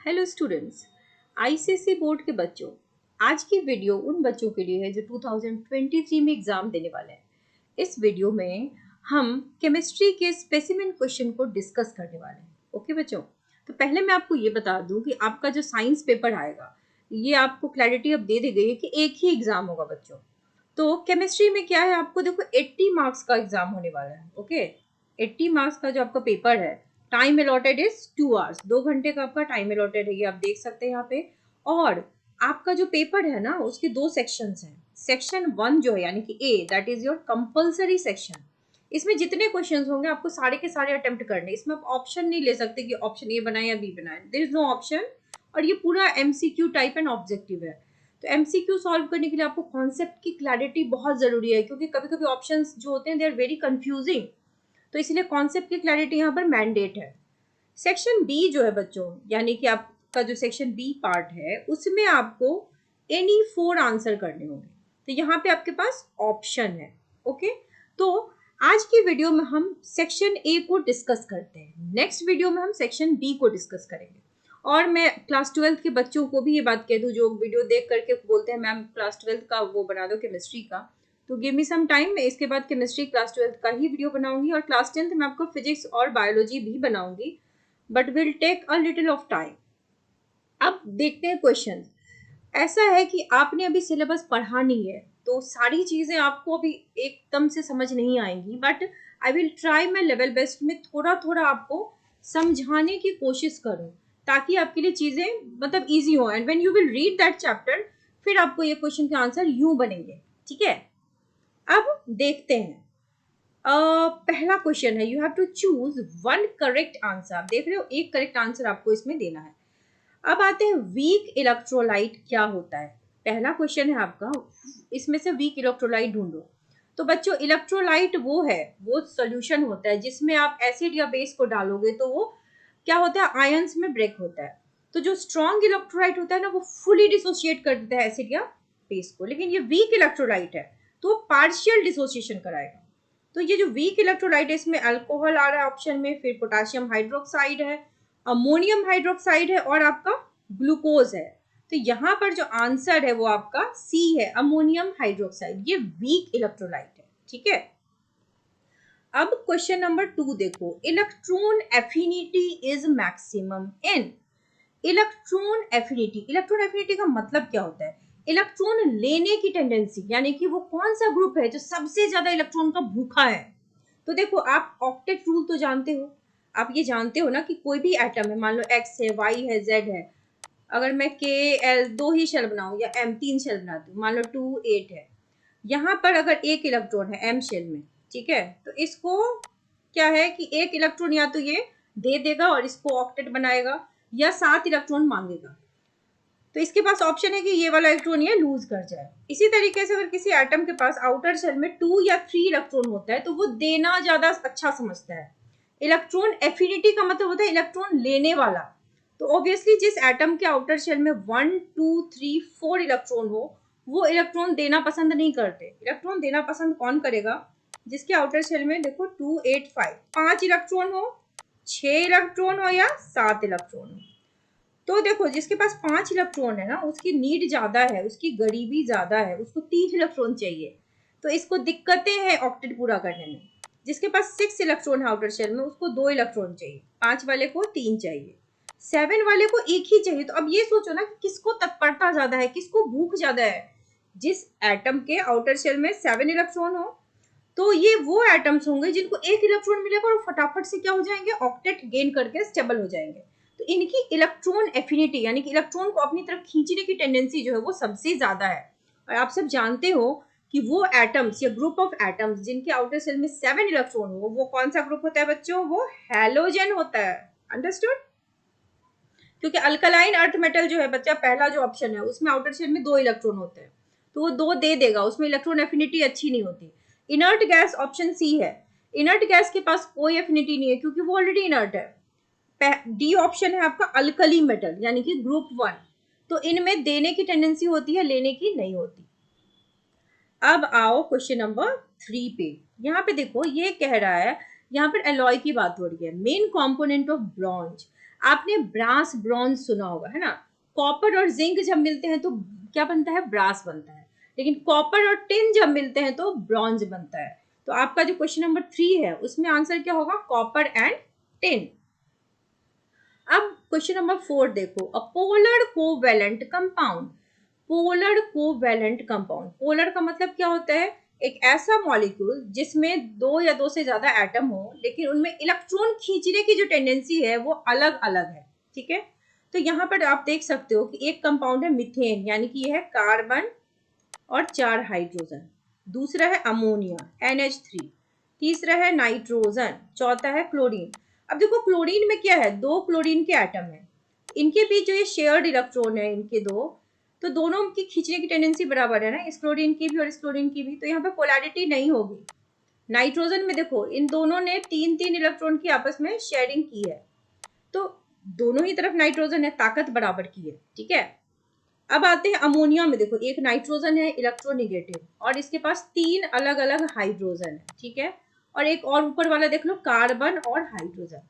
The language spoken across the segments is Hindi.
हेलो स्टूडेंट्स, आईसीएसई बोर्ड के बच्चों, आज की वीडियो उन बच्चों के लिए है जो 2023 में एग्जाम देने वाले हैं। इस वीडियो में हम केमिस्ट्री के स्पेसिमेन क्वेश्चन को डिस्कस करने वाले हैं। ओके बच्चों, तो पहले मैं आपको ये बता दूं कि आपका जो साइंस पेपर आएगा, ये आपको क्लैरिटी अब दे दी गई है कि एक ही एग्जाम होगा बच्चों। तो केमिस्ट्री में क्या है, आपको देखो 80 मार्क्स का एग्जाम होने वाला है। ओके, 80 मार्क्स का जो आपका पेपर है, टाइम अलॉटेड इज 2 आवर्स, 2 घंटे का आपका टाइम अलॉटेड है, ये आप देख सकते हैं यहाँ पे। और आपका जो पेपर है ना, उसके दो सेक्शंस हैं। सेक्शन 1 जो है यानी कि A, that is your compulsory section. इसमें जितने क्वेश्चंस होंगे आपको सारे के सारे अटेम्प्ट करने, इसमें आप ऑप्शन नहीं ले सकते कि ऑप्शन ए बनाए या बी बनाए, देयर इज नो ऑप्शन। और ये पूरा एमसीक्यू टाइप एंड ऑब्जेक्टिव है। तो एमसीक्यू सॉल्व करने के लिए आपको कॉन्सेप्ट की क्लैरिटी बहुत जरूरी है, क्योंकि कभी कभी ऑप्शंस जो होते हैं दे आर वेरी कंफ्यूजिंग। तो इसलिए कॉन्सेप्ट की क्लैरिटी यहाँ पर मैंडेट है। सेक्शन बी जो है बच्चों, यानी कि आपका जो सेक्शन बी पार्ट है, उसमें आपको एनी 4 आंसर करने होंगे। तो यहाँ पे आपके पास ऑप्शन है। ओके, तो आज की वीडियो में हम सेक्शन ए को डिस्कस करते हैं, नेक्स्ट वीडियो में हम सेक्शन बी को डिस्कस करेंगे। और मैं क्लास 12 के बच्चों को भी ये बात कह दूं, जो वीडियो देख करके बोलते हैं मैम क्लास 12 का वो बना दो केमिस्ट्री का, तो गिव मी सम टाइम, मैं इसके बाद केमिस्ट्री क्लास 12 का ही वीडियो बनाऊंगी, और क्लास 10th में आपको फिजिक्स और बायोलॉजी भी बनाऊंगी, but will take a little of time. अब देखते हैं क्वेश्चन। ऐसा है कि आपने अभी सिलेबस पढ़ा नहीं है, तो सारी चीजें आपको अभी एकदम से समझ नहीं आएंगी, but I will try my level best में थोड़ा थोड़ा आपको समझाने की कोशिश करूं, ताकि आपके लिए चीजें मतलब इजी हो, and when you will read that chapter, फिर आपको ये क्वेश्चन के आंसर यूं बनेंगे। ठीक है, अब देखते हैं। पहला क्वेश्चन है, you have to choose one correct answer. आप देख रहे हो, एक करेक्ट आंसर आपको इसमें देना है। अब आते हैं वीक इलेक्ट्रोलाइट क्या होता है। पहला क्वेश्चन है आपका, इसमें से वीक इलेक्ट्रोलाइट ढूंढो। तो बच्चों, इलेक्ट्रोलाइट वो है, वो सॉल्यूशन होता है जिसमें आप एसिड या बेस को डालोगे तो वो क्या होता है, आयंस में ब्रेक होता है। तो जो स्ट्रॉन्ग इलेक्ट्रोलाइट होता है ना, वो फुली डिसोशिएट कर देता है एसिड या बेस को, लेकिन ये वीक इलेक्ट्रोलाइट है तो पार्शियल डिसोसिएशन कराएगा। तो ये जो वीक इलेक्ट्रोलाइट है, इसमें अल्कोहल आ रहा है ऑप्शन में, फिर पोटेशियम हाइड्रोक्साइड है, अमोनियम हाइड्रोक्साइड है, और आपका ग्लूकोज है। तो यहाँ पर जो आंसर है वो आपका सी है, अमोनियम हाइड्रोक्साइड, ये वीक इलेक्ट्रोलाइट है। ठीक है, अब क्वेश्चन नंबर 2 देखो, electron affinity is maximum in. Electron affinity, electron affinity का मतलब क्या होता है, इलेक्ट्रॉन लेने की टेंडेंसी, यानी कि वो कौन सा ग्रुप है जो सबसे ज्यादा इलेक्ट्रॉन का भूखा है। तो देखो, आप ऑक्टेट रूल तो जानते हो, आप ये जानते हो ना कि कोई भी एटम है, मान लो एक्स है, वाई है, जेड है, अगर मैं के एल 2 ही शेल बनाऊं या एम 3 शेल बनाती हूँ, मान लो 2 8 है, यहाँ पर अगर एक इलेक्ट्रॉन है एम शेल में, ठीक है, तो इसको क्या है कि एक इलेक्ट्रॉन या तो ये दे देगा और इसको ऑक्टेट बनाएगा, या 7 इलेक्ट्रॉन मांगेगा। तो इसके पास ऑप्शन है कि ये वाला इलेक्ट्रॉन ये लूज कर जाए। इसी तरीके से अगर किसी एटम के पास आउटर शेल में 2 या 3 इलेक्ट्रॉन होता है, तो वो देना ज्यादा अच्छा समझता है। इलेक्ट्रॉन एफिनिटी का मतलब होता है इलेक्ट्रॉन लेने वाला। तो ऑब्वियसली जिस एटम के आउटर शेल में 1 2 3 4 इलेक्ट्रॉन हो, वो इलेक्ट्रॉन देना पसंद नहीं करते। इलेक्ट्रॉन देना पसंद कौन करेगा, जिसके आउटर शेल में देखो 2 8 5 5 इलेक्ट्रॉन हो, 6 इलेक्ट्रॉन हो, या 7 इलेक्ट्रॉन हो। तो देखो, जिसके पास 5 इलेक्ट्रॉन है ना, उसकी नीड ज्यादा है, उसकी गरीबी ज्यादा है, उसको 3 इलेक्ट्रॉन चाहिए, तो इसको दिक्कतें हैं ऑक्टेट पूरा करने में। जिसके पास 6 इलेक्ट्रॉन है आउटर शेल में, उसको 2 इलेक्ट्रॉन चाहिए, 5 वाले को 3 चाहिए, 7 वाले को 1 ही चाहिए। तो अब ये सोचो ना कि किसको तत्परता ज्यादा है, किसको भूख ज्यादा है। जिस एटम के आउटर शेल में 7 इलेक्ट्रॉन हो, तो ये वो एटम्स होंगे जिनको 1 इलेक्ट्रॉन मिलेगा और फटाफट से क्या हो जाएंगे, ऑक्टेट गेन करके स्टेबल हो जाएंगे। तो इनकी इलेक्ट्रॉन एफिनिटी, यानी कि इलेक्ट्रॉन को अपनी तरफ खींचने की टेंडेंसी जो है वो सबसे ज्यादा है। और आप सब जानते हो कि वो एटम्स या ग्रुप ऑफ एटम्स जिनके आउटर सेल में 7 इलेक्ट्रॉन हो, वो कौन सा ग्रुप होता है बच्चों, वो हैलोजन होता है। अंडरस्टूड? क्योंकि अल्कलाइन अर्थ मेटल जो है बच्चा, पहला जो ऑप्शन है, उसमें आउटर शेल में 2 इलेक्ट्रॉन होते हैं, तो वो 2 दे देगा, उसमें इलेक्ट्रॉन एफिनिटी अच्छी नहीं होती। इनर्ट गैस ऑप्शन सी है, इनर्ट गैस के पास कोई एफिनिटी नहीं है क्योंकि वो ऑलरेडी इनर्ट है। डी ऑप्शन है आपका अल्कली मेटल, यानी कि ग्रुप 1, तो इनमें देने की टेंडेंसी होती है, लेने की नहीं होती। अब आओ क्वेश्चन नंबर 3 पे। यहाँ पे देखो, ये कह रहा है, यहाँ पर एलॉय की बात हो रही है, मेन कंपोनेंट ऑफ ब्रॉन्ज। आपने ब्रास ब्रॉन्ज सुना होगा, है ना। कॉपर और जिंक जब मिलते हैं तो क्या बनता है, ब्रास बनता है। लेकिन कॉपर और टिन जब मिलते हैं तो ब्रॉन्ज बनता है। तो आपका जो क्वेश्चन नंबर 3 है उसमें आंसर क्या होगा, कॉपर एंड टिन। अब क्वेश्चन नंबर 4 देखो, a polar covalent compound. Polar covalent compound, polar का मतलब क्या होता है, एक ऐसा मॉलिक्यूल जिसमें दो या दो से ज्यादा एटम हो लेकिन उनमें इलेक्ट्रॉन खींचने की जो टेंडेंसी है वो अलग अलग है, ठीक है। तो यहाँ पर आप देख सकते हो कि एक कंपाउंड है मिथेन, यानी कि यह है कार्बन और 4 हाइड्रोजन। दूसरा है अमोनिया NH3। तीसरा है नाइट्रोजन। चौथा है क्लोरीन। अब देखो क्लोरीन में क्या है, दो क्लोरीन के एटम है, इनके बीच जो ये शेयर्ड इलेक्ट्रॉन है इनके दो, तो दोनों की खींचने की टेंडेंसी बराबर है ना, इस क्लोरीन की भी और इस क्लोरीन की भी, तो यहाँ पे पोलैरिटी नहीं होगी। नाइट्रोजन में देखो इन दोनों ने 3-3 इलेक्ट्रॉन की आपस में शेयरिंग की है, तो दोनों ही तरफ नाइट्रोजन है, ताकत बराबर की है, ठीक है। अब आते हैं अमोनिया में, देखो एक नाइट्रोजन है इलेक्ट्रोनिगेटिव और इसके पास 3 अलग अलग हाइड्रोजन है, ठीक है। और एक और ऊपर वाला देख लो, कार्बन और हाइड्रोजन।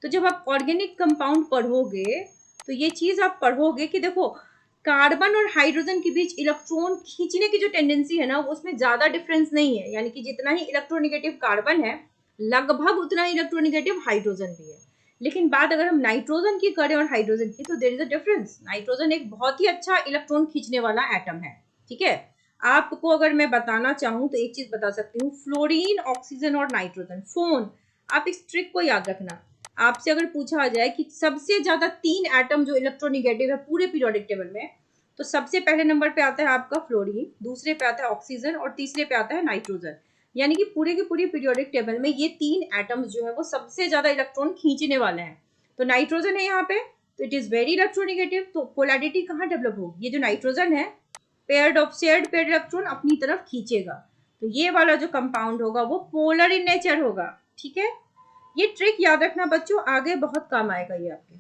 तो जब आप ऑर्गेनिक कंपाउंड पढ़ोगे तो ये चीज आप पढ़ोगे कि देखो कार्बन और हाइड्रोजन के बीच इलेक्ट्रॉन खींचने की जो टेंडेंसी है ना, वो उसमें ज्यादा डिफरेंस नहीं है, यानी कि जितना ही इलेक्ट्रोनिगेटिव कार्बन है लगभग उतना ही इलेक्ट्रोनिगेटिव हाइड्रोजन भी है। लेकिन बात अगर हम नाइट्रोजन की करें और हाइड्रोजन की, तो there is a difference. Nitrogen एक बहुत ही अच्छा इलेक्ट्रॉन खींचने वाला एटम है, ठीक है। आपको अगर मैं बताना चाहूं तो एक चीज बता सकती हूँ, फ्लोरीन, ऑक्सीजन और नाइट्रोजन, फोन। आप इस ट्रिक को याद रखना, आपसे अगर पूछा जाए कि सबसे ज्यादा 3 एटम जो इलेक्ट्रोनिगेटिव है पूरे पीरियोडिक टेबल में, तो सबसे पहले नंबर पे आता है आपका फ्लोरीन, दूसरे पे आता है ऑक्सीजन और तीसरे पे आता है नाइट्रोजन। यानी कि पूरे के पूरे पीरियोडिक टेबल में ये 3 एटम्स जो है वो सबसे ज्यादा इलेक्ट्रॉन खींचने वाले हैं। तो नाइट्रोजन है यहाँ पे, तो इट इज वेरी इलेक्ट्रोनिगेटिव, तो पोलैरिटी कहाँ डेवलप होगी, ये जो नाइट्रोजन है paired of shared paired electron अपनी तरफ खींचेगा, तो ये वाला जो कंपाउंड होगा वो पोलर इन नेचर होगा, ठीक है। ये ट्रिक याद रखना बच्चों, आगे बहुत काम आएगा ये आपके।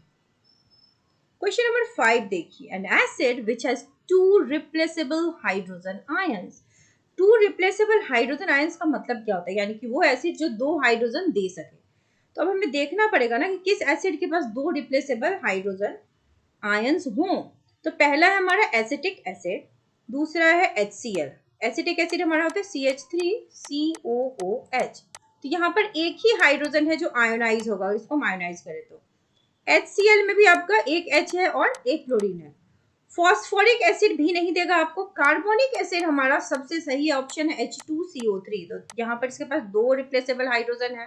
क्वेश्चन नंबर 5 देखिए, an acid which has two replaceable hydrogen ions. Two replaceable hydrogen ions का मतलब क्या होता है, यानी कि वो एसिड जो दो हाइड्रोजन दे सके। तो अब हमें देखना पड़ेगा ना कि किस एसिड के पास दो रिप्लेसेबल हाइड्रोजन आयंस हों। तो पहला है हमारा एसिटिक एसिड, दूसरा है HCl। एसिटिक एसिड हमारा होता है CH3COOH। तो यहाँ पर एक ही हाइड्रोजन है जो आयोनाइज होगा, और इसको हम आयोनाइज करें तो HCl में भी आपका एक H है और एक क्लोरीन है। फॉस्फोरिक एसिड भी नहीं देगा आपको, कार्बोनिक एसिड हमारा सबसे सही ऑप्शन है H2CO3। तो यहाँ पर इसके पास दो रिप्लेसेबल हाइड्रोजन है,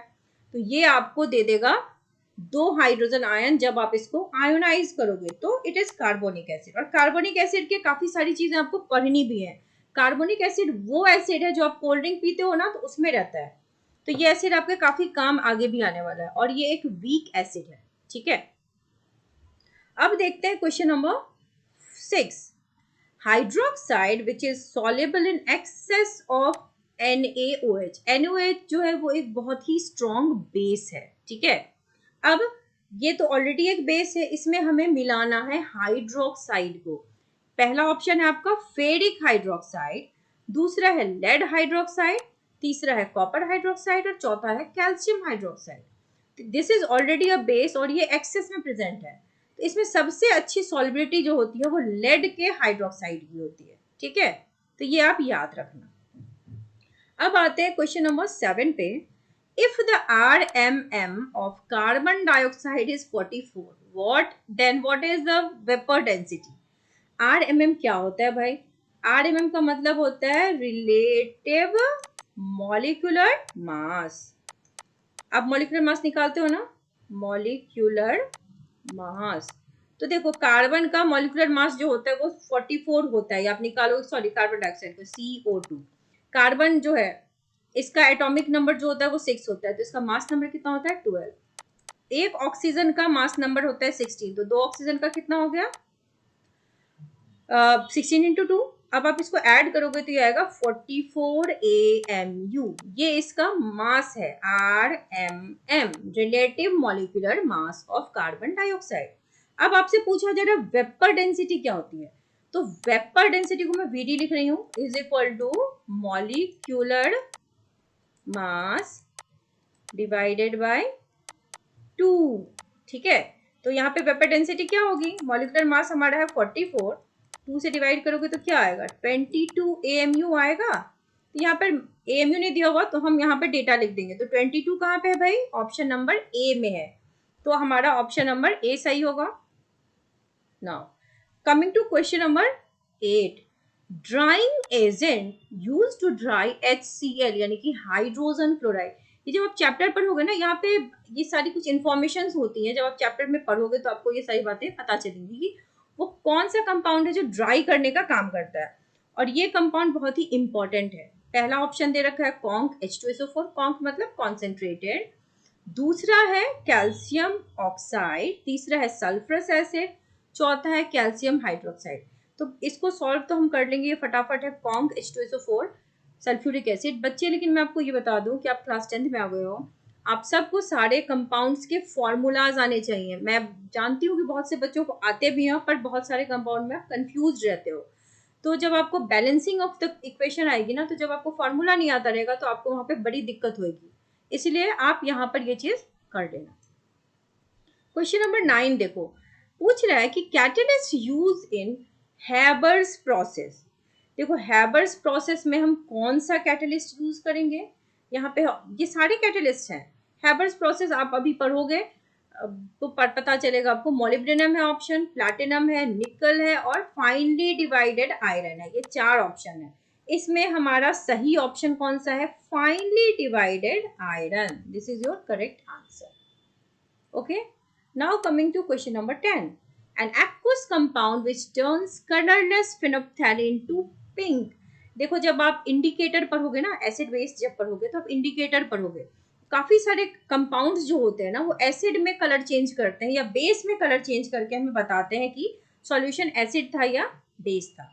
तो ये आपको दे देगा दो हाइड्रोजन आयन। जब आप इसको आयोनाइज करोगे तो इट इज कार्बोनिक एसिड। और कार्बोनिक एसिड के काफी सारी चीजें आपको पढ़नी भी है। कार्बोनिक एसिड वो एसिड है जो आप कोल्ड ड्रिंक पीते हो ना, तो उसमें रहता है, तो ये एसिड आपके काफी काम आगे भी आने वाला है, और ये एक वीक एसिड है, ठीक है। अब देखते हैं question number 6, hydroxide which is soluble in access of NaOH। NaOH जो है वो एक बहुत ही स्ट्रॉन्ग बेस है, ठीक है। अब ये तो ऑलरेडी एक बेस है, इसमें हमें मिलाना है हाइड्रोक्साइड को। पहला ऑप्शन है आपका फेरिक हाइड्रोक्साइड, दूसरा है लेड हाइड्रोक्साइड, तीसरा है कॉपर हाइड्रोक्साइड और चौथा है calcium hydroxide. This is already a base और ये एक्सेस में प्रेजेंट है, तो इसमें सबसे अच्छी सॉल्युबिलिटी जो होती है वो लेड के हाइड्रोक्साइड की होती है, ठीक है। तो ये आप याद रखना। अब आते हैं क्वेश्चन नंबर 7 पे, if the RMM of carbon dioxide is 44, what is the vapor density? RMM क्या होता है भाई, RMM का मतलब होता है रिलेटिव मॉलिक्यूलर मास। आप मॉलिक्यूलर मास निकालते हो ना, मॉलिक्यूलर मास, तो देखो कार्बन का मॉलिक्यूलर मास जो होता है वो 44 होता है, आप निकालो, सॉरी कार्बन डाइऑक्साइड को CO2। कार्बन जो है इसका एटॉमिक नंबर जो होता है वो 6 होता है, तो इसका मास नंबर कितना होता है 12। एक ऑक्सीजन का मास नंबर होता है 16, तो दो ऑक्सीजन का कितना हो गया 16 इंटू 2। अब आप इसको ऐड करोगे तो ये आएगा 44 AMU, ये इसका मास है RMM, relative molecular mass of carbon dioxide. अब आपसे पूछा जा रहा है वेपर डेंसिटी क्या होती है, तो वेपर डेंसिटी को मैं VD लिख रही हूँ, is equal to molecular mass divided by 2, ठीक है। तो यहाँ पे वेपर डेंसिटी क्या होगी, मॉलिक्यूलर मास हमारा है 44, 2 से डिवाइड करोगे तो क्या आएगा 22 AMU आएगा। तो यहाँ पर AMU नहीं दिया हुआ तो हम यहाँ पे डेटा लिख देंगे। तो 22 कहाँ पे है भाई, ऑप्शन नंबर ए में है, तो हमारा ऑप्शन नंबर ए सही होगा। Now coming to question number 8, drying agent use to dry HCl यानी कि हाइड्रोजन क्लोराइड। ये जब आप चैप्टर पढ़ोगे ना, यहाँ पे ये सारी कुछ इंफॉर्मेशन होती हैं, जब आप चैप्टर में पढ़ोगे तो आपको ये सारी बातें पता चलेंगी कि वो कौन सा कंपाउंड है जो ड्राई करने का काम करता है, और ये कंपाउंड बहुत ही इंपॉर्टेंट है। पहला ऑप्शन दे रखा है कॉन्क H2SO4, कॉन्क मतलब कॉन्सेंट्रेटेड, दूसरा है कैल्शियम ऑक्साइड, तीसरा है सल्फरस एसिड, चौथा है कैल्शियम हाइड्रोक्साइड। तो इसको सॉल्व तो हम कर लेंगे, ये फटाफट है कॉन्क H2SO4 सल्फ्यूरिक एसिड। बच्चे लेकिन मैं आपको ये बता दूं कि आप क्लास 10th में आ गए हो, आप सबको सारे कंपाउंड्स के फॉर्मूलाज आने चाहिए। मैं जानती हूँ कि बहुत से बच्चों को आते भी हैं, पर बहुत सारे कंपाउंड में आप कंफ्यूज रहते हो। तो जब आपको बैलेंसिंग ऑफ द इक्वेशन आएगी ना, तो जब आपको फॉर्मूला नहीं आता रहेगा तो आपको वहां पे बड़ी दिक्कत होगी, इसलिए आप यहाँ पर ये चीज कर लेना। क्वेश्चन नंबर 9 देखो, पूछ रहा है कि catalyst use in Haber's process. देखो हैबर्स प्रोसेस में हम कौन सा कैटलिस्ट यूज करेंगे, यहाँ पे ये सारे कैटलिस्ट हैं। हैबर्स प्रोसेस आप अभी पढ़ोगे तो पता चलेगा आपको। मोलिब्डेनम है ऑप्शन, प्लैटिनम है, निकल है और फाइनली डिवाइडेड आयरन है, ये 4 ऑप्शन है। इसमें हमारा सही ऑप्शन कौन सा है, finally divided iron, this is your correct answer. Okay, now coming to question number 10. An aqueous compound which turns colorless phenolphthalein to pink. देखो जब आप इंडिकेटर पढ़ोगे ना, एसिड बेस जब पढ़ोगे तो आप इंडिकेटर पढ़ोगे, काफी सारे कंपाउंड्स जो होते हैं ना वो एसिड में कलर चेंज करते हैं या बेस में कलर चेंज करके हमें बताते हैं कि सॉल्यूशन एसिड था या बेस था।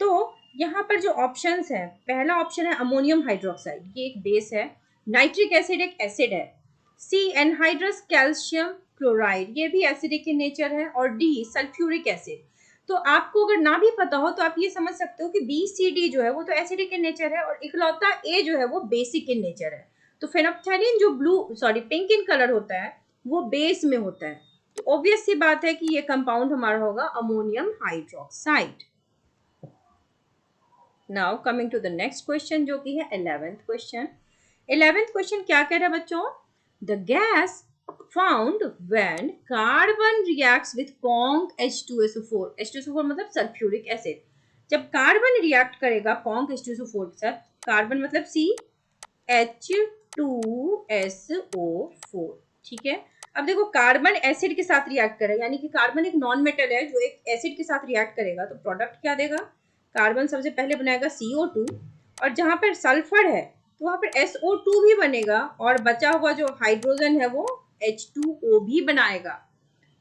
तो यहाँ पर जो ऑप्शंस हैं, पहला ऑप्शन है अमोनियम हाइड्रोक्साइड, ये एक बेस है। नाइट्रिक एसिड एक एसिड है। सी एनहाइड्रस कैल्शियम क्लोराइड, ये भी एसिडिक इन नेचर है। और डी सल्फ्यूरिक एसिड। तो आपको अगर ना भी पता हो तो आप ये समझ सकते हो कि बी सी डी जो है वो तो एसिडिक इन नेचर है और इकलौता ए जो है वो बेसिक इन नेचर है। तो फेनोप्थैलीन जो पिंक इन कलर होता है वो बेस में होता है, तो ऑब्वियस सी बात है कि ये कंपाउंड हमारा होगा ammonium hydroxide. Now coming to the next question जो कि है 11th क्वेश्चन। 11th क्वेश्चन क्या कह रहा है बच्चों, the gas found when carbon reacts with conc H2SO4, H2SO4 मतलब सल्फ्यूरिक एसिड। जब कार्बन रिएक्ट करेगा कॉन्क H2SO4 के साथ, कार्बन मतलब CH2SO4, ठीक है। अब देखो कार्बन एसिड के साथ रिएक्ट करेगा, यानी कि कार्बन एक नॉन मेटल है जो एक एसिड के साथ रिएक्ट करेगा, तो प्रोडक्ट क्या देगा, कार्बन सबसे पहले बनाएगा CO2, और जहां पर सल्फर है तो वहां पर SO2 भी बनेगा, और बचा हुआ जो हाइड्रोजन है वो H2O भी बनाएगा।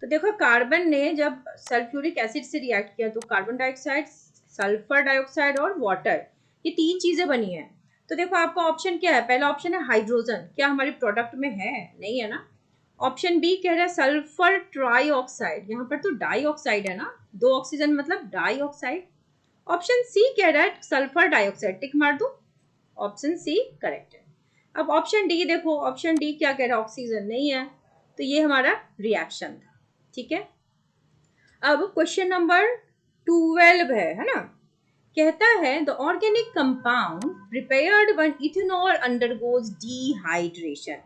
तो देखो कार्बन ने जब सल्फ्यूरिक एसिड से रिएक्ट किया तो कार्बन डाइऑक्साइड, सल्फर डाइऑक्साइड और वाटर, ये 3 चीजें बनी है। तो देखो आपका ऑप्शन क्या है, पहला ऑप्शन है हाइड्रोजन, क्या हमारे प्रोडक्ट में है, नहीं है ना। ऑप्शन बी कह रहा है सल्फर ट्राईऑक्साइड, यहाँ पर तो डाइऑक्साइड है ना, 2 ऑक्सीजन मतलब डाइऑक्साइड। ऑप्शन सी कह रहा है सल्फर डाइऑक्साइड, टिक मार दो, ऑप्शन सी करेक्ट है। अब ऑप्शन डी देखो, ऑप्शन डी क्या कह रहा है, ऑक्सीजन नहीं है, तो ये हमारा रिएक्शन था, ठीक है। अब क्वेश्चन नंबर 12 है ना, कहता है the organic compound prepared when ethanol undergoes dehydration.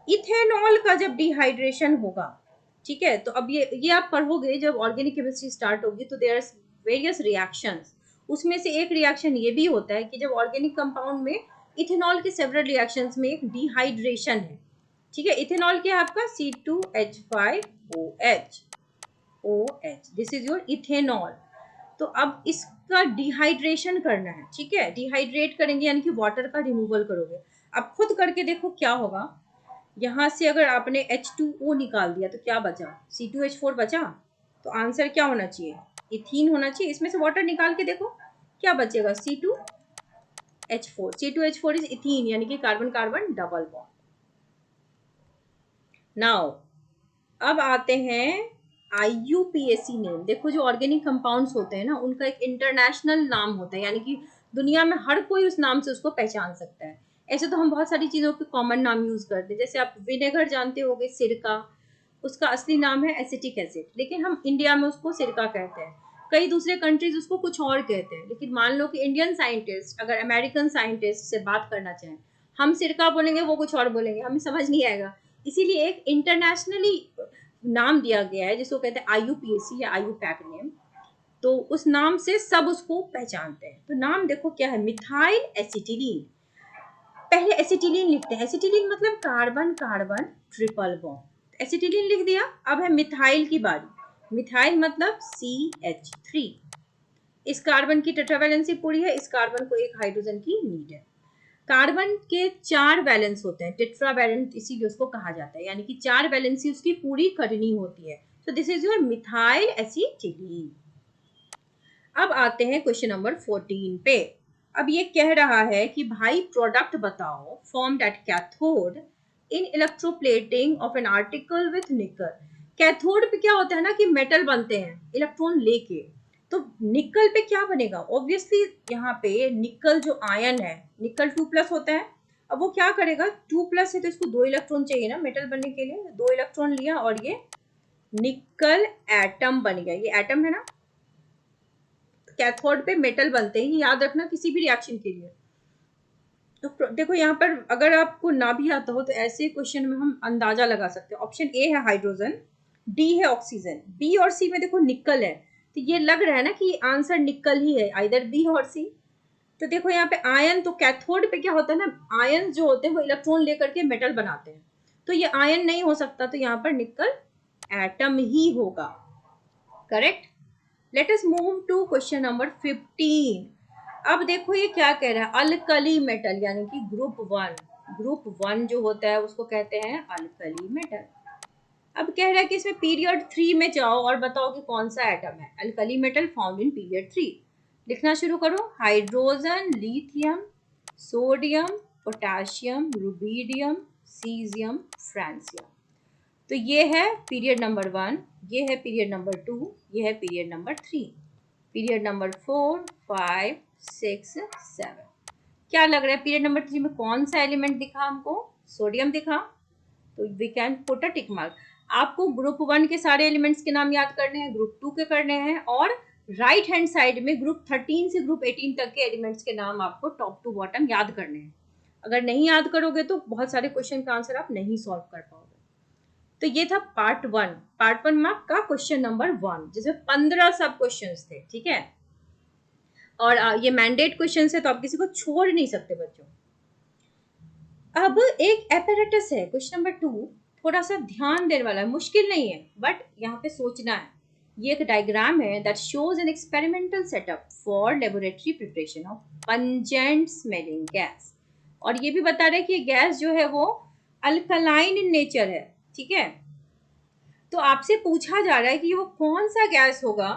Ethanol का जब डिहाइड्रेशन होगा, ठीक है, तो अब ये आप पढ़ोगे जब ऑर्गेनिक केमिस्ट्री स्टार्ट होगी, तो देयर आर वेरियस रिएक्शंस। उसमें से एक रिएक्शन ये भी होता है कि जब ऑर्गेनिक कंपाउंड में इथेनॉल के सेवरल रिएक्शंस में एक डिहाइड्रेशन है, ठीक है। इथेनॉल क्या है आपका C2H5OH, this is your ethanol. तो अब इसका डिहाइड्रेशन करना है, ठीक है, डिहाइड्रेट करेंगे यानी कि वाटर का रिमूवल करोगे। अब खुद करके देखो क्या होगा, यहां से अगर आपने H2O निकाल दिया तो क्या बचा, C2H4 बचा, तो आंसर क्या होना चाहिए, इथीन होना चाहिए। इसमें से वाटर निकाल के देखो क्या बचेगा, C2H4, C2H4 इज इथीन यानी कि carbon carbon double bond. Now अब आते हैं IUPAC नेम। देखो जो ऑर्गेनिक कंपाउंड्स होते हैं ना उनका एक इंटरनेशनल नाम होता है, यानी कि दुनिया में हर कोई उस नाम से उसको पहचान सकता है। ऐसे तो हम बहुत सारी चीज़ों के कॉमन नाम यूज़ करते हैं, जैसे आप विनेगर जानते होगे, सिरका, उसका असली नाम है एसिटिक एसिड, लेकिन हम इंडिया में उसको सिरका कहते हैं। कई दूसरे कंट्रीज उसको कुछ और कहते हैं। लेकिन मान लो कि इंडियन साइंटिस्ट अगर अमेरिकन साइंटिस्ट से बात करना चाहें, हम सिरका बोलेंगे, वो कुछ और बोलेंगे, हमें समझ नहीं आएगा। इसीलिए एक इंटरनेशनली नाम दिया गया है जिसको कहते हैं IUPAC या IUPAC नेम। तो उस नाम से सब उसको पहचानते हैं। तो नाम देखो क्या है, मिथाइल एसिटिलीन। पहले एसिटिलीन लिखते हैं, एसिटिलीन मतलब carbon carbon triple bond, acetylene लिख दिया। अब है मिथाइल की बारी, मिथाइल मतलब CH3। इस कार्बन की टेट्रावैलेंसी पूरी है, इस कार्बन को एक हाइड्रोजन की नीड है। कार्बन के 4 वैलेंस होते हैं, टेट्रावैलेंट इसीलिए उसको कहा जाता है, यानी कि 4 वैलेंसी उसकी पूरी करनी होती है। तो this is your methyl acetylene. अब आते हैं क्वेश्चन नंबर 14 पे। अब ये कह रहा है कि भाई प्रोडक्ट बताओ formed at cathode in electroplating of an article with निकल। कैथोड पे क्या होता है ना कि मेटल बनते हैं इलेक्ट्रॉन लेके, तो निकल पे क्या बनेगा? ऑब्वियसली यहाँ पे निकल जो आयन है, निकल 2+ होता है। अब वो क्या करेगा, 2+ है तो इसको 2 इलेक्ट्रॉन चाहिए ना मेटल बनने के लिए, 2 इलेक्ट्रॉन लिया और ये निकल एटम बन गया। ये एटम है ना, कैथोड पे मेटल बनते हैं, याद रखना किसी भी रिएक्शन के लिए। तो देखो यहाँ पर अगर आपको ना भी आता हो तो ऐसे क्वेश्चन में हम अंदाजा लगा सकते हैं। ऑप्शन ए है हाइड्रोजन, डी है ऑक्सीजन, बी और सी में देखो निकल है, तो ये लग रहा है ना कि आंसर निकल ही है, आइदर बी और सी। तो देखो यहाँ पे आयन, तो कैथोड पे क्या होता है ना, आयन जो होते हैं वो इलेक्ट्रॉन लेकर के मेटल बनाते हैं, तो ये आयन नहीं हो सकता, तो यहाँ पर निकल एटम ही होगा। Correct. Let us move to question number 15। अब देखो ये क्या कह रहा है, अल्कली मेटल यानी कि ग्रुप 1 जो होता है उसको कहते हैं अल्कली मेटल। अब कह रहा है कि इसमें पीरियड 3 में जाओ और बताओ कि कौन सा एटम है alkali metal found in period 3। लिखना शुरू करो, hydrogen, lithium, sodium, potassium, rubidium, caesium, francium. तो ये है पीरियड नंबर 1, ये है पीरियड नंबर 2, ये है पीरियड नंबर 3, पीरियड नंबर 4, 5, 6, 7। क्या लग रहा है पीरियड नंबर 3 में कौन सा एलिमेंट दिखा हमको? सोडियम दिखा, तो we can put a tick mark. आपको ग्रुप 1 के सारे एलिमेंट्स के नाम याद करने हैं, ग्रुप 2 के करने हैं, और राइट हैंड साइड में ग्रुप 13 से ग्रुप 18 तक के एलिमेंट्स के नाम आपको टॉप टू बॉटम याद करने हैं। अगर नहीं याद करोगे तो बहुत सारे क्वेश्चन का आंसर आप नहीं सॉल्व कर पाओगे। तो ये था पार्ट 1, पार्ट 1 मार्क का क्वेश्चन नंबर 1, जिसमें 15 सब क्वेश्चंस थे। ठीक है, और ये मैंडेट क्वेश्चन है तो आप किसी को छोड़ नहीं सकते बच्चों। अब एक एपेरेटस है क्वेश्चन नंबर 2, थोड़ा सा ध्यान देने वाला है, मुश्किल नहीं है बट यहाँ पे सोचना है। ये एक डायग्राम है that shows an experimental setup for laboratory preparation of pungent smelling gas, और ये भी बता रहे हैं कि गैस जो है वो अल्कलाइन इन नेचर है। ठीक है, तो आपसे पूछा जा रहा है कि वो कौन सा गैस होगा।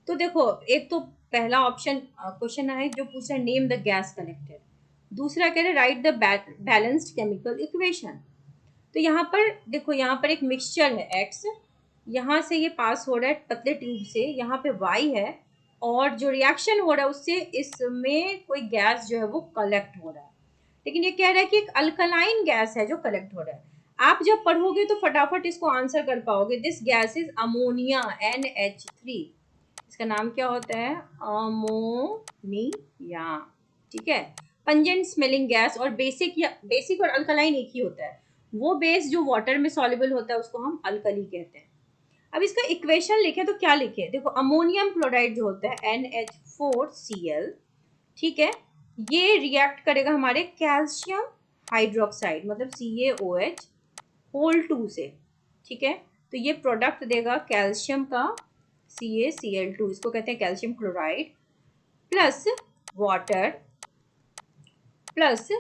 तो देखो, एक तो पहला ऑप्शन क्वेश्चन है जो पूछ रहा है नेम द गैस कनेक्टेड, दूसरा कह रहे right the balanced chemical equation. तो यहाँ पर देखो, यहाँ पर एक मिक्सचर है X, यहाँ से ये पास हो रहा है पतले ट्यूब से, यहाँ पे Y है, और जो रिएक्शन हो रहा है उससे इसमें कोई गैस जो है वो कलेक्ट हो रहा है। लेकिन ये कह रहा है कि एक अल्कलाइन गैस है जो कलेक्ट हो रहा है। आप जब पढ़ोगे तो फटाफट इसको आंसर कर पाओगे। This gas is ammonia, NH3। इसका नाम क्या होता है? अमोनिया। ठीक है, पंजेंट स्मेलिंग गैस, और बेसिक और अल्कलाइन एक ही होता है। वो बेस जो वाटर में सॉल्युबल होता है उसको हम अल्कली कहते हैं। अब इसका इक्वेशन लिखे तो क्या लिखे, देखो अमोनियम क्लोराइड जो होता है NH4Cl, ठीक है, ये रिएक्ट करेगा हमारे कैल्शियम हाइड्रोक्साइड मतलब CaOH होल 2 से। ठीक है, तो ये प्रोडक्ट देगा कैल्शियम का CaCl2, इसको कहते हैं calcium chloride, plus water plus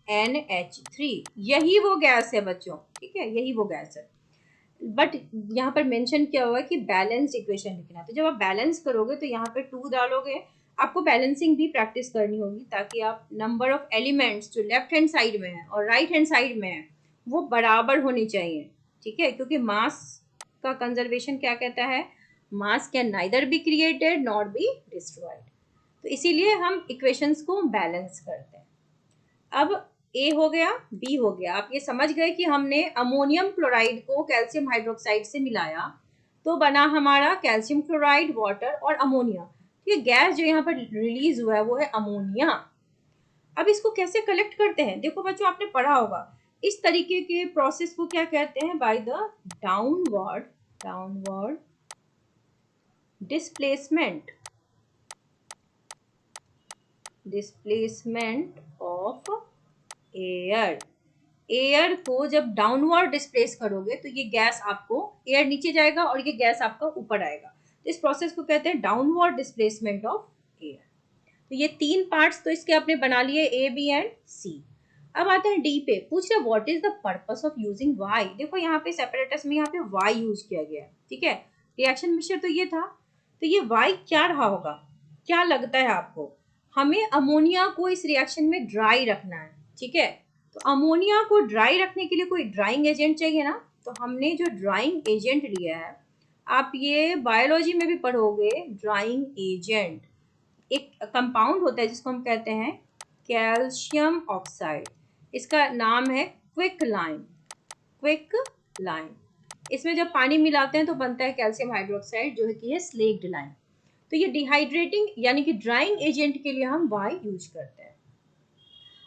NH3। यही वो गैस है बच्चों। ठीक है, यही वो गैस है, बट यहाँ पर मेंशन किया हुआ है कि बैलेंस इक्वेशन लिखना है। तो जब आप बैलेंस करोगे तो यहाँ पे 2 डालोगे, आपको बैलेंसिंग भी प्रैक्टिस करनी होगी ताकि आप नंबर ऑफ एलिमेंट्स जो लेफ्ट हैंड साइड में है और राइट हैंड साइड में है वो बराबर होनी चाहिए। ठीक है, क्योंकि मास का कंजर्वेशन क्या कहता है, मास can neither be created not be destroyed, तो इसीलिए हम इक्वेशंस को बैलेंस करते हैं। अब ए हो गया, बी हो गया। आप ये समझ गए कि हमने अमोनियम क्लोराइड को कैल्शियम हाइड्रोक्साइड से मिलाया तो बना हमारा कैल्शियम क्लोराइड, वाटर और अमोनिया। ये गैस जो यहाँ पर रिलीज हुआ है वो है अमोनिया। अब इसको कैसे कलेक्ट करते हैं? देखो बच्चों, आपने पढ़ा होगा इस तरीके के प्रोसेस को क्या कहते हैं? By the downward displacement of air. Air को जब डाउनवर्ड डिस्प्लेस करोगे तो ये गैस आपको, एयर नीचे जाएगा और ये गैस आपका ऊपर आएगा। इस प्रोसेस को कहते हैं डाउनवर्ड डिस्प्लेसमेंट ऑफ एयर। तो ये तीन पार्ट्स तो इसके आपने बना लिए, ए, बी एंड सी। अब आते हैं डी पे। पूछ रहे what is the purpose of using Y. देखो यहाँ पे सेपरेटस में यहाँ पे वाई यूज किया गया है, ठीक है। रिएक्शन मिक्सचर तो ये था, तो ये वाई क्या रहा होगा? क्या लगता है आपको? हमें अमोनिया को इस रिएक्शन में ड्राई रखना है, ठीक है। तो अमोनिया को ड्राई रखने के लिए कोई ड्राइंग एजेंट चाहिए ना, तो हमने जो ड्राइंग एजेंट लिया है, आप ये बायोलॉजी में भी पढ़ोगे, ड्राइंग एजेंट एक कंपाउंड होता है जिसको हम कहते हैं कैल्शियम ऑक्साइड। इसका नाम है क्विकलाइन। इसमें जब पानी मिलाते हैं तो बनता है कैल्शियम हाइड्रोक्साइड जो है कि है स्लेक्ड लाइम। तो ये डिहाइड्रेटिंग यानी कि ड्राइंग एजेंट के लिए हम वाई यूज करते हैं।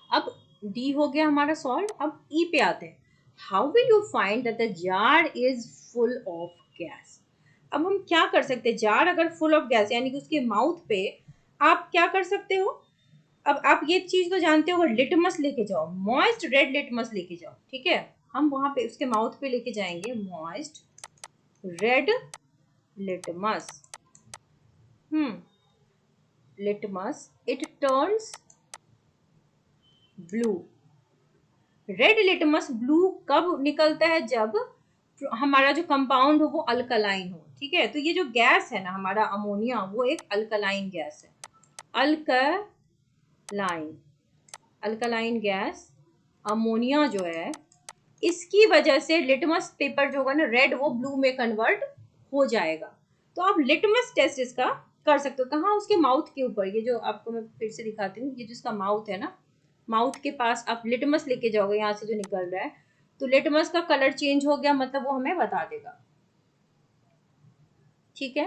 अब डी हो गया हमारा सॉल्ट। अब ई पे आते हैं। How will you find that the jar is full of gas. अब हम क्या कर सकते हैं? जार अगर फुल ऑफ गैस यानी कि उसके माउथ पे आप क्या कर सकते हो? अब आप ये चीज तो जानते हो, लिटमस लेके जाओ, मॉइस्ट रेड लिटमस लेके जाओ, ठीक है। हम वहां पे उसके माउथ पे लेके जाएंगे moist red litmus. Litmus it turns blue. Red litmus blue कब निकलता है? जब हमारा जो कंपाउंड हो वो अल्कलाइन हो, ठीक है। तो ये जो गैस है ना हमारा अमोनिया, वो एक अल्कलाइन गैस है। अल्कलाइन गैस अमोनिया जो है, इसकी वजह से लिटमस पेपर जो होगा ना रेड, वो ब्लू में कन्वर्ट हो जाएगा। तो आप लिटमस टेस्ट इसका कर सकते हो। कहाँ? उसके माउथ के ऊपर। ये जो आपको मैं फिर से दिखाती हूँ, ये जिसका माउथ है ना, माउथ के पास आप लिटमस लेके जाओगे, यहाँ से जो निकल रहा है, तो लिटमस का कलर चेंज हो गया मतलब वो हमें बता देगा, ठीक है।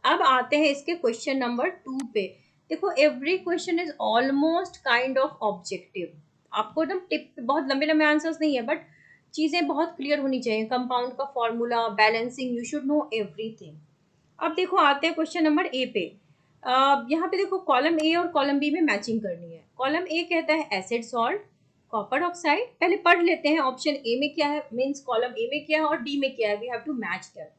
अब आते हैं इसके क्वेश्चन नंबर 2 पे। देखो every question is almost kind of objective. आपको एकदम टिप बहुत लंबे लंबे आंसर्स नहीं है, बट चीजें बहुत क्लियर होनी चाहिए। कंपाउंड का formula, balancing, you should know everything. अब देखो आते हैं क्वेश्चन नंबर ए पे। यहाँ पे देखो कॉलम ए और कॉलम बी में मैचिंग करनी है। कॉलम ए कहता है एसिड सॉल्ट कॉपर ऑक्साइड। पहले पढ़ लेते हैं ऑप्शन ए में क्या है, मीन्स कॉलम ए में क्या है और डी में क्या है। We have to match that.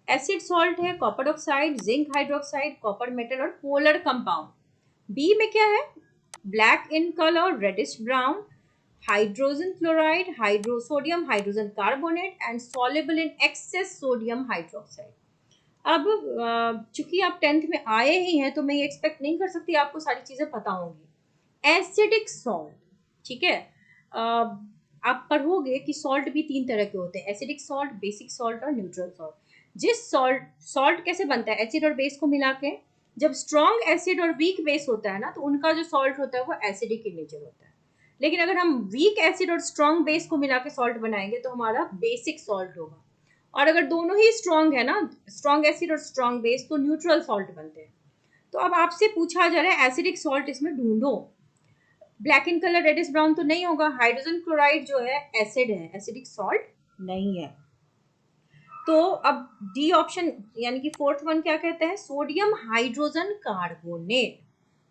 Acid salt है copper oxide, zinc hydroxide, copper metal और पोलर कंपाउंड। बी में क्या है? Black in colour, reddish brown, hydrogen chloride, sodium hydrogen carbonate and soluble in excess sodium hydroxide. अब चूंकि आप 10th में आए ही हैं तो मैं ये एक्सपेक्ट नहीं कर सकती आपको सारी चीजें पता होंगी। एसिडिक सॉल्ट, ठीक है। आप पढ़ोगे कि सॉल्ट भी 3 तरह के होते हैं, एसिडिक सॉल्ट, बेसिक सॉल्ट और न्यूट्रल सॉल्ट। जिस सॉल्ट कैसे बनता है? एसिड और बेस को मिला के। जब स्ट्रॉन्ग एसिड और वीक बेस होता है ना, तो उनका जो सॉल्ट होता है वो एसिडिक इन नेचर होता है। लेकिन अगर हम वीक एसिड और स्ट्रॉन्ग बेस को मिला के सॉल्ट बनाएंगे तो हमारा बेसिक सॉल्ट होगा। और अगर दोनों ही स्ट्रॉन्ग है ना, स्ट्रॉन्ग एसिड और स्ट्रॉन्ग बेस, तो न्यूट्रल सॉल्ट बनते हैं। तो अब आपसे पूछा जा रहा है एसिडिक सॉल्ट इसमें ढूंढो। Black in colour, reddish brown तो नहीं होगा। हाइड्रोजन क्लोराइड जो है एसिड है, एसिडिक सॉल्ट नहीं है। तो अब डी ऑप्शन यानी कि फोर्थ वन क्या कहते हैं? Sodium hydrogen carbonate.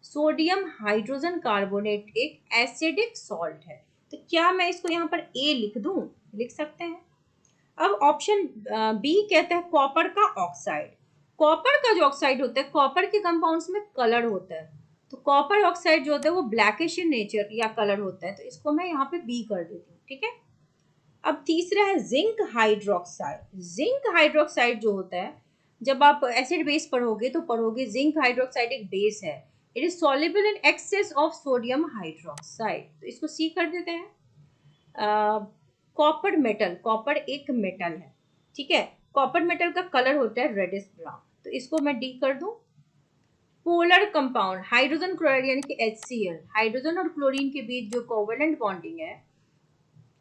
Sodium hydrogen carbonate एक एसिडिक सॉल्ट है। तो क्या मैं इसको यहाँ पर ए लिख दूं? लिख सकते हैं। अब ऑप्शन बी कहता है कॉपर का ऑक्साइड। कॉपर का जो ऑक्साइड होता है, कॉपर के कंपाउंड्स में कलर होता है, तो कॉपर ऑक्साइड जो होता है वो ब्लैकिश इन नेचर या कलर होता है, तो इसको मैं यहाँ पे बी कर देती हूँ, ठीक है। अब तीसरा है जिंक हाइड्रोक्साइड। जिंक हाइड्रोक्साइड जो होता है, जब आप एसिड बेस पढ़ोगे तो पढ़ोगे जिंक हाइड्रोक्साइड एक बेस है। It is soluble in access of sodium hydroxide, तो इसको सी कर देते हैं। कॉपर मेटल, कॉपर एक मेटल है, ठीक है। कॉपर मेटल का कलर होता है रेडिश ब्राउन, तो इसको मैं डी कर दूं। पोलर कंपाउंड हाइड्रोजन क्लोराइड यानी कि HCl, हाइड्रोजन और क्लोरीन के बीच जो कोवेलेंट बॉन्डिंग है,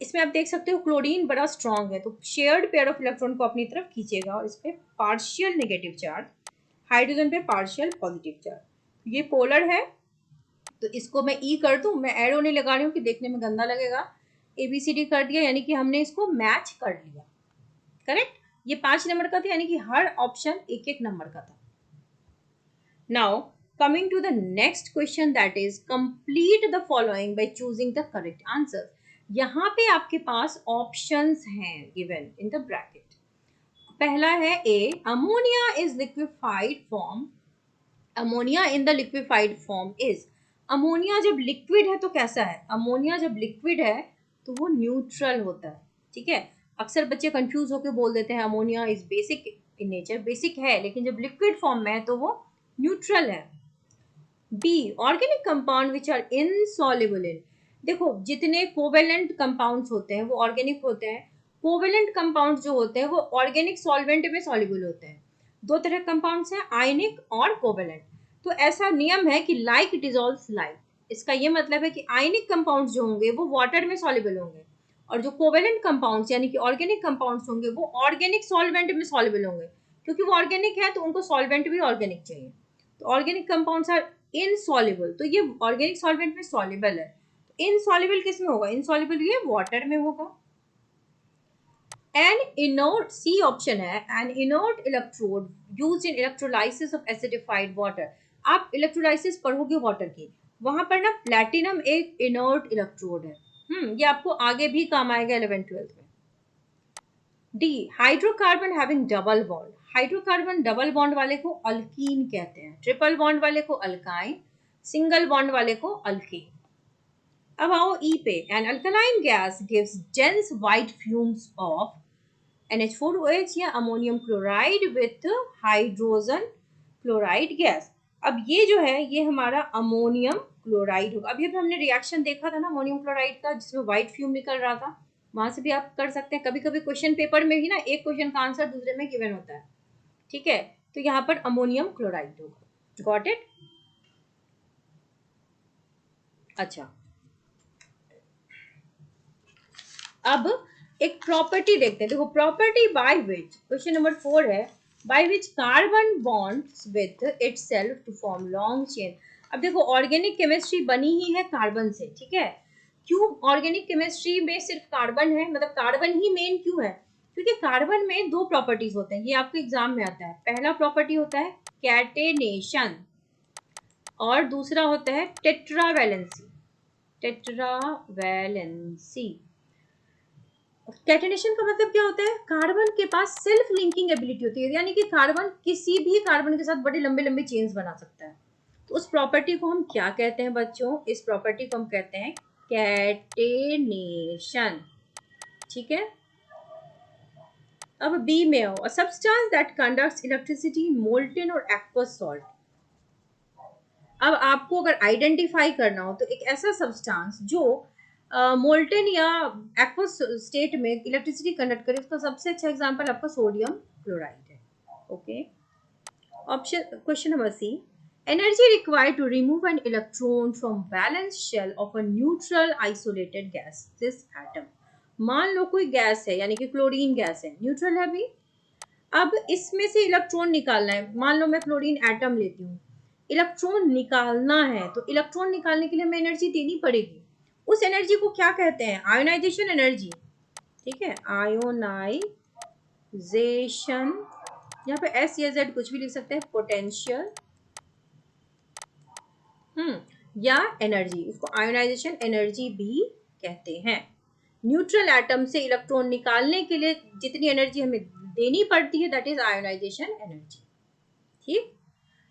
इसमें आप देख सकते हो क्लोरीन बड़ा स्ट्रांग है, तो शेयर्ड पेयर ऑफ इलेक्ट्रॉन को अपनी तरफ खींचेगा और इस पे पार्शियल नेगेटिव चार्ज, हाइड्रोजन पे पार्शियल पॉजिटिव चार्ज, ये पोलर है। तो इसको मैं ई कर दूं, मैं एरो नहीं लगा रही हूँ कि देखने में गंदा लगेगा, ABCD कर दिया यानी कि हमने इसको मैच कर लिया, करेक्ट। ये 5 नंबर का था यानी कि हर ऑप्शन एक एक नंबर का था। Now coming to the next question, that is complete the following by choosing the correct answer. यहाँ पे आपके पास ऑप्शंस हैं गिवन इन द ब्रैकेट। पहला है A, ammonia is liquefied form, ammonia in the liquefied form is, ammonia जब लिक्विड है तो कैसा है, अमोनिया जब लिक्विड है तो वो न्यूट्रल होता है, ठीक है। अक्सर बच्चे कंफ्यूज होकर बोल देते हैं ammonia is basic in nature, basic है लेकिन जब लिक्विड फॉर्म में है तो वो न्यूट्रल है। B, organic compound which are insoluble in, देखो जितने कोवेलेंट कंपाउंड्स होते हैं वो ऑर्गेनिक होते हैं, कोवेलेंट कंपाउंड्स जो होते हैं वो ऑर्गेनिक सॉल्वेंट में सॉल्युबल होते हैं। दो तरह के कंपाउंड्स हैं, आयनिक और कोवेलेंट। तो ऐसा नियम है कि लाइक डिसॉल्व्स लाइक, इसका ये मतलब है कि आयनिक कंपाउंड्स जो होंगे वो वाटर में सॉल्युबल होंगे और जो कोवेलेंट कंपाउंड्स यानी कि ऑर्गेनिक कंपाउंड्स होंगे वो ऑर्गेनिक सॉल्वेंट में सॉल्युबल होंगे, क्योंकि वो ऑर्गेनिक है तो उनको सॉल्वेंट भी ऑर्गेनिक चाहिए। तो ऑर्गेनिक कंपाउंड्स आर इनसॉल्युबल, तो ये ऑर्गेनिक सॉल्वेंट में सॉल्युबल है। इनसॉल्युबल किस में होगा, इनसॉल्युबल ये वाटर में होगा। An inert, C ऑप्शन है, an inert electrode used in electrolysis of acidified water। आप इलेक्ट्रोलाइसिस पढ़ोगे वाटर की, वहां पर ना प्लैटिनम एक इनर्ट इलेक्ट्रोड है। ये आपको आगे भी काम आएगा 11th-12th में। D, hydrocarbon having double bond, hydrocarbon double bond वाले को अल्कीन कहते हैं, ट्रिपल बॉन्ड वाले को अल्काइन, सिंगल बॉन्ड वाले को अल्कीन। अब आओ ई पे, an alkaline gas gives dense white fumes of NH4OH या ammonium chloride with hydrogen chloride gas. अब ये जो है ये हमारा अमोनियम क्लोराइड होगा। अभी हमने रिएक्शन देखा था ना अमोनियम क्लोराइड का जिसमें व्हाइट फ्यूम निकल रहा था, वहां से भी आप कर सकते हैं। कभी कभी क्वेश्चन पेपर में भी ना एक क्वेश्चन का आंसर दूसरे में गिवन होता है, ठीक है। तो यहाँ पर अमोनियम क्लोराइड होगा, गॉट इट। अच्छा, अब एक प्रॉपर्टी देखते हैं। देखो property by which, question number 4 है, by which carbon bonds with itself to form long chain. अब देखो ऑर्गेनिक केमिस्ट्री बनी ही है कार्बन से, ठीक है। क्यों ऑर्गेनिक केमिस्ट्री में सिर्फ कार्बन है, मतलब कार्बन ही मेन क्यों है, क्योंकि कार्बन में दो प्रॉपर्टीज होते हैं, ये आपके एग्जाम में आता है। पहला प्रॉपर्टी होता है कैटेनेशन और दूसरा होता है टेट्रावैलेंसी, टेट्रावैलेंसी। कैटेनेशन का मतलब क्या होता है, कार्बन के पास सेल्फ लिंकिंग एबिलिटी होती है, यानी कि कार्बन किसी भी कार्बन के साथ बड़े लंबे लंबे चेन्स बना सकता है। तो उस प्रॉपर्टी को हम क्या कहते हैं बच्चों, इस प्रॉपर्टी को हम कहते हैं कैटेनेशन, ठीक है। अब बी में आओ, a substance that conducts electricity molten और एक्वस सॉल्ट। अब आपको अगर आइडेंटिफाई करना हो तो एक ऐसा सब्सटेंस जो मोल्टेन या एक्वस स्टेट में इलेक्ट्रिसिटी कंडक्ट करे, उसका सबसे अच्छा एग्जांपल आपका सोडियम क्लोराइड है, okay. Option question number C, energy required to remove an electron from valence shell of a neutral isolated gas this atom. मान लो कोई गैस है यानी कि क्लोरीन गैस है, न्यूट्रल है अभी, अब इसमें से इलेक्ट्रॉन निकालना है। मान लो मैं क्लोरीन एटम लेती हूँ, इलेक्ट्रॉन निकालना है, तो इलेक्ट्रॉन निकालने के लिए हमें एनर्जी देनी पड़ेगी। उस एनर्जी को क्या कहते हैं, आयोनाइजेशन एनर्जी, ठीक है। आयोनाइजेशन, यहाँ पे एस या जेड कुछ भी लिख सकते हैं, पोटेंशियल या एनर्जी, उसको आयोनाइजेशन एनर्जी भी कहते हैं। न्यूट्रल एटम से इलेक्ट्रॉन निकालने के लिए जितनी एनर्जी हमें देनी पड़ती है दैट इज आयोनाइजेशन एनर्जी, ठीक।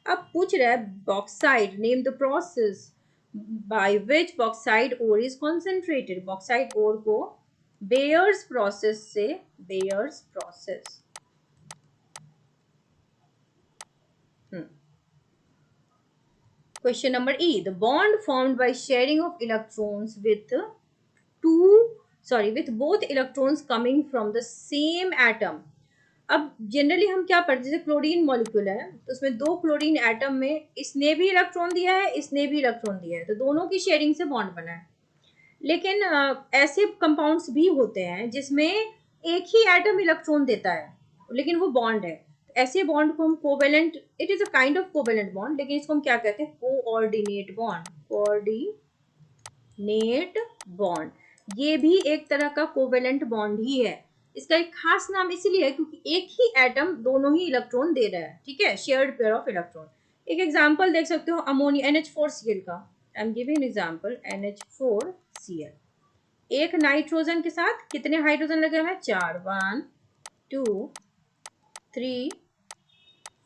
अब पूछ रहा है bauxite, name the process by which bauxite ore is concentrated. Bauxite ore को बेयर्स प्रोसेस से, Bayer's process, question number E, the bond formed by sharing of electrons with both electrons coming from the same atom। अब जनरली हम क्या पढ़ते, जैसे क्लोरीन मॉलिक्यूल है तो उसमें 2 क्लोरीन एटम में इसने भी इलेक्ट्रॉन दिया है, इसने भी इलेक्ट्रॉन दिया है, तो दोनों की शेयरिंग से बॉन्ड बना है। लेकिन ऐसे कंपाउंड्स भी होते हैं जिसमें एक ही एटम इलेक्ट्रॉन देता है लेकिन वो बॉन्ड है। ऐसे बॉन्ड को हम covalent, it is a kind of covalent bond, लेकिन इसको हम क्या कहते हैं, कोऑर्डिनेट बॉन्ड। कोऑर्डिनेट बॉन्ड ये भी एक तरह का कोवेलेंट बॉन्ड ही है। इसका एक खास नाम इसलिए है क्योंकि एक ही एटम दोनों ही इलेक्ट्रॉन दे रहा है, ठीक है, शेयर्ड पेयर ऑफ इलेक्ट्रॉन। एक एग्जांपल देख सकते हो अमोनिया NH4Cl का। I am giving example NH4Cl। एक नाइट्रोजन के साथ कितने हाइड्रोजन लगे हुए हैं, 4, 1 2 3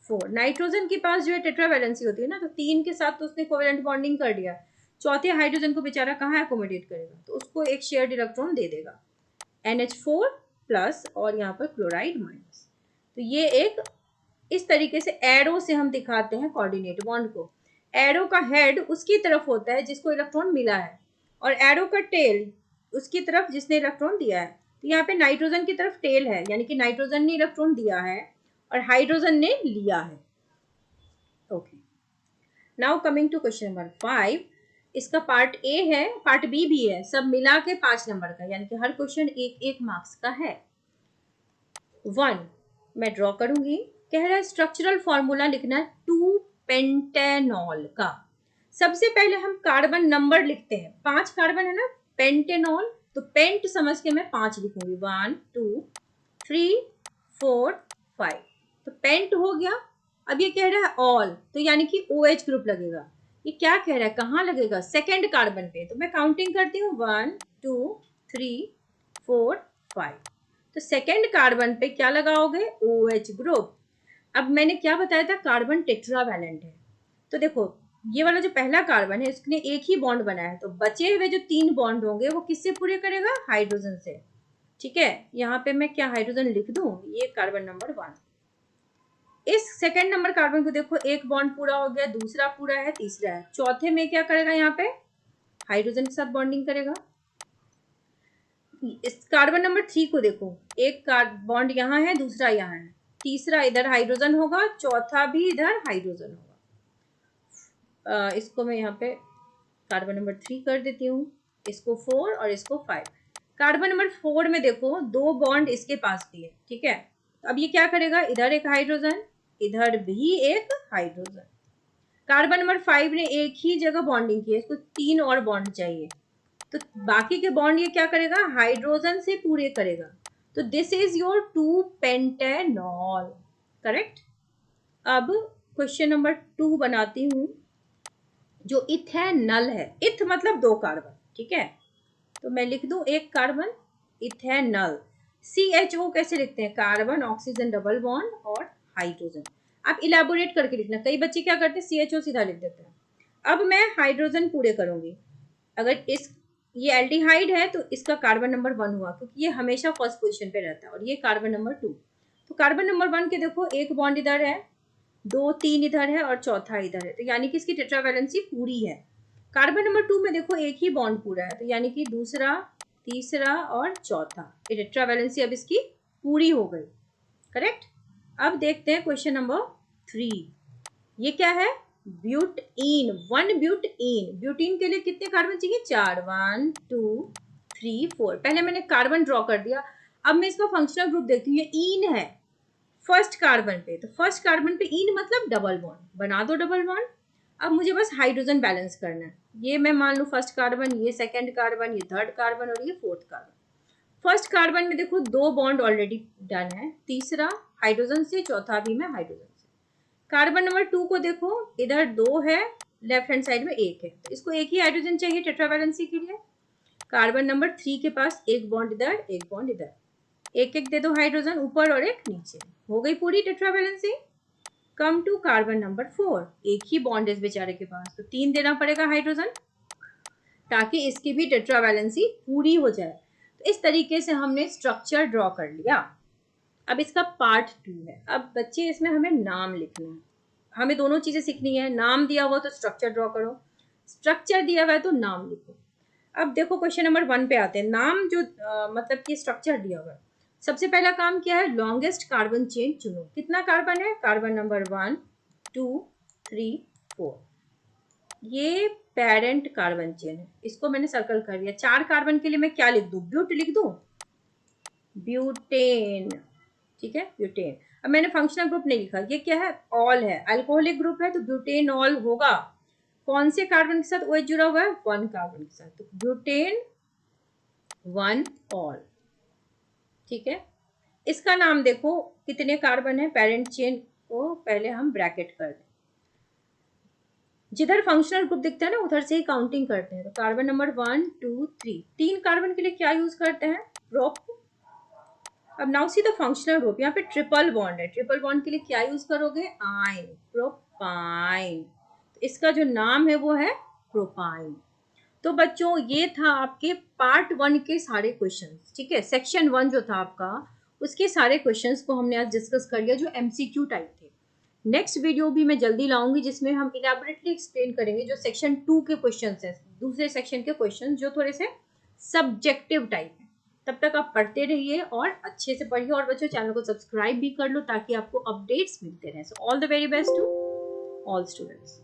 4। नाइट्रोजन के पास जो है टेट्रावैलेंसी होती है ना, तो 3 के साथ तो उसने कोवेलेंट बॉन्डिंग कर दिया, चौथे हाइड्रोजन को बेचारा कहाँ एकोमोडेट करेगा, तो उसको एक शेयर्ड इलेक्ट्रॉन दे देगा, NH4 प्लस और यहाँ पर क्लोराइड माइनस। तो ये एक इस तरीके से एरो से हम दिखाते हैं कोऑर्डिनेट बॉन्ड को। एरो का हेड उसकी तरफ होता है जिसको इलेक्ट्रॉन मिला है, और एरो का टेल उसकी तरफ जिसने इलेक्ट्रॉन दिया है। तो यहाँ पे नाइट्रोजन की तरफ टेल है, यानी कि नाइट्रोजन ने इलेक्ट्रॉन दिया है और हाइड्रोजन ने लिया है। Okay, now coming to question number 5। इसका पार्ट ए है, पार्ट बी भी है, सब मिला के 5 नंबर का, यानी कि हर क्वेश्चन एक एक मार्क्स का है। 1 मैं ड्रॉ करूंगी, कह रहा है स्ट्रक्चरल फॉर्मूला लिखना है 2 पेंटेनॉल का। सबसे पहले हम कार्बन नंबर लिखते हैं, 5 कार्बन है ना, पेंटेनॉल, तो पेंट समझ के मैं 5 लिखूंगी, 1 2 3 4 5, तो पेंट हो गया। अब ये कह रहा है ऑल, तो यानी कि OH ग्रुप लगेगा। ये क्या कह रहा है, कहाँ लगेगा, सेकेंड कार्बन पे, तो मैं काउंटिंग करती हूँ 1 2 3 4 5, तो सेकेंड कार्बन पे क्या लगाओगे, OH ग्रुप। अब मैंने क्या बताया था, कार्बन टेट्रावैलेंट है, तो देखो ये वाला जो पहला कार्बन है इसने एक ही बॉन्ड बनाया है, तो बचे हुए जो 3 बॉन्ड होंगे वो किससे पूरे करेगा, हाइड्रोजन से, ठीक है। यहाँ पे मैं क्या हाइड्रोजन लिख दूं, ये कार्बन नंबर 1। इस सेकेंड नंबर कार्बन को देखो, एक बॉन्ड पूरा हो गया, दूसरा पूरा है, तीसरा है, चौथे में क्या करेगा, यहाँ पे हाइड्रोजन के साथ बॉन्डिंग करेगा। इस कार्बन नंबर 3 को देखो, एक बॉन्ड यहाँ है, दूसरा यहाँ है, तीसरा इधर हाइड्रोजन होगा, चौथा भी इधर हाइड्रोजन होगा। इसको मैं यहाँ पे कार्बन नंबर 3 कर देती हूँ, इसको 4 और इसको 5। कार्बन नंबर 4 में देखो 2 बॉन्ड इसके पास भी है, ठीक है, तो अब ये क्या करेगा, इधर एक हाइड्रोजन, इधर भी एक हाइड्रोजन। कार्बन नंबर 5 ने एक ही जगह बॉन्डिंग की है, इसको 3 और बॉन्ड चाहिए, तो बाकी के बॉन्ड ये क्या करेगा, हाइड्रोजन से पूरे करेगा, तो this is your 2 pentanol, correct. अब क्वेश्चन नंबर 2 बनाती हूँ, जो इथेनल है, इथ मतलब 2 कार्बन, ठीक है, तो मैं लिख दूं एक कार्बन, इथेनल। CHO कैसे लिखते हैं, कार्बन ऑक्सीजन डबल बॉन्ड और हाइड्रोजन। आप इलेबोरेट करके लिखना, कई बच्चे क्या करते हैं CHO सीधा लिख देते हैं। अब मैं हाइड्रोजन पूरे करूंगी, अगर इस ये एल्डिहाइड है तो इसका कार्बन नंबर 1 हुआ, क्योंकि ये हमेशा फर्स्ट पोजीशन पे रहता है, और ये कार्बन नंबर 2, तो कार्बन नंबर 1 के देखो एक बॉन्ड इधर है, 2 3 इधर है और चौथा इधर है, तो यानी कि इसकी टेट्रावैलेंसी पूरी है। कार्बन नंबर 2 में देखो एक ही बॉन्ड पूरा है, तो यानी कि दूसरा, तीसरा और चौथा, ये टेट्रावैलेंसी अब इसकी पूरी हो गई, करेक्ट। अब देखते हैं क्वेश्चन नंबर 3। ये क्या है, ब्यूटीन, 1 ब्यूटीन। ब्यूटीन के लिए कितने कार्बन चाहिए, 4, 1 2 3 4। पहले मैंने कार्बन ड्रॉ कर दिया, अब मैं इसका फंक्शनल ग्रुप देखती हूँ, ये ईन है फर्स्ट कार्बन पे, तो फर्स्ट कार्बन पे ईन मतलब डबल बॉन्ड, बना दो डबल बॉन्ड। अब मुझे बस हाइड्रोजन बैलेंस करना है, ये मैं मान लूँ फर्स्ट कार्बन, ये सेकंड कार्बन, ये थर्ड कार्बन और ये फोर्थ कार्बन। फर्स्ट कार्बन में देखो 2 बॉन्ड ऑलरेडी डन है, तीसरा हाइड्रोजन से, चौथा भी मैं हाइड्रोजन से। कार्बन नंबर 2 को देखो, इधर 2 है, लेफ्ट हैंड साइड में 1 है, तो इसको एक ही हाइड्रोजन चाहिए टेट्रावैलेंसी के लिए। कार्बन नंबर 3 के पास एक बॉन्ड इधर, एक बॉन्ड इधर, एक एक दे दो हाइड्रोजन, ऊपर और एक नीचे, हो गई पूरी tetravalency. Come to carbon number 4, एक ही बॉन्ड इस बेचारे के पास, तो 3 देना पड़ेगा हाइड्रोजन, ताकि इसकी भी टेट्रावैलेंसी पूरी हो जाए। तो इस तरीके से हमने स्ट्रक्चर ड्रॉ कर लिया। अब इसका पार्ट 2 है। अब बच्चे इसमें हमें नाम लिखना है, हमें दोनों चीजें सीखनी है, नाम दिया हुआ तो स्ट्रक्चर ड्रॉ करो, स्ट्रक्चर दिया हुआ है तो नाम लिखो। अब देखो क्वेश्चन नंबर 1 पे आते हैं, नाम जो मतलब कि स्ट्रक्चर दिया हुआ है, सबसे पहला काम क्या है, लॉन्गेस्ट कार्बन चेन चुनो। कितना कार्बन है, कार्बन नंबर 1 2 3 4, ये पेरेंट कार्बन चेन है, इसको मैंने सर्कल कर दिया। 4 कार्बन के लिए मैं क्या लिख दूं, ब्यूट लिख दूं, ब्यूटेन, ठीक है, ब्यूटेन। अब मैंने फंक्शनल ग्रुप नहीं लिखा, ये क्या है, ऑल है, अल्कोहलिक ग्रुप है तो ब्यूटेन ऑल होगा। कौन से कार्बन के साथ OH जुड़ा हुआ है, 1 कार्बन के साथ, तो ब्यूटेन 1 ऑल, ठीक है। इसका नाम देखो कितने कार्बन है, पेरेंट चेन को पहले हम ब्रैकेट कर दें, जिधर फंक्शनल ग्रुप दिखता है ना उधर से ही काउंटिंग करते हैं। तो कार्बन नंबर 1 2 3, 3 कार्बन के लिए क्या यूज करते हैं, प्रोप। अब now see the functional group, यहाँ पे ट्रिपल बॉन्ड है, ट्रिपल बॉन्ड के लिए क्या यूज करोगे, आइन, प्रोपाइन। तो इसका जो नाम है वो है प्रोपाइन। तो बच्चों ये था आपके पार्ट 1 के सारे क्वेश्चंस, ठीक है। सेक्शन 1 जो था आपका, उसके सारे क्वेश्चंस को हमने आज डिस्कस कर लिया जो MCQ टाइप थे। नेक्स्ट वीडियो भी मैं जल्दी लाऊंगी जिसमें हम इलैबोरेटली एक्सप्लेन करेंगे जो सेक्शन 2 के क्वेश्चंस हैं, दूसरे सेक्शन के क्वेश्चंस जो थोड़े से सब्जेक्टिव टाइप है। तब तक आप पढ़ते रहिए और अच्छे से पढ़िए, और बच्चों चैनल को सब्सक्राइब भी कर लो ताकि आपको अपडेट्स मिलते रहें। So all the very best to all students.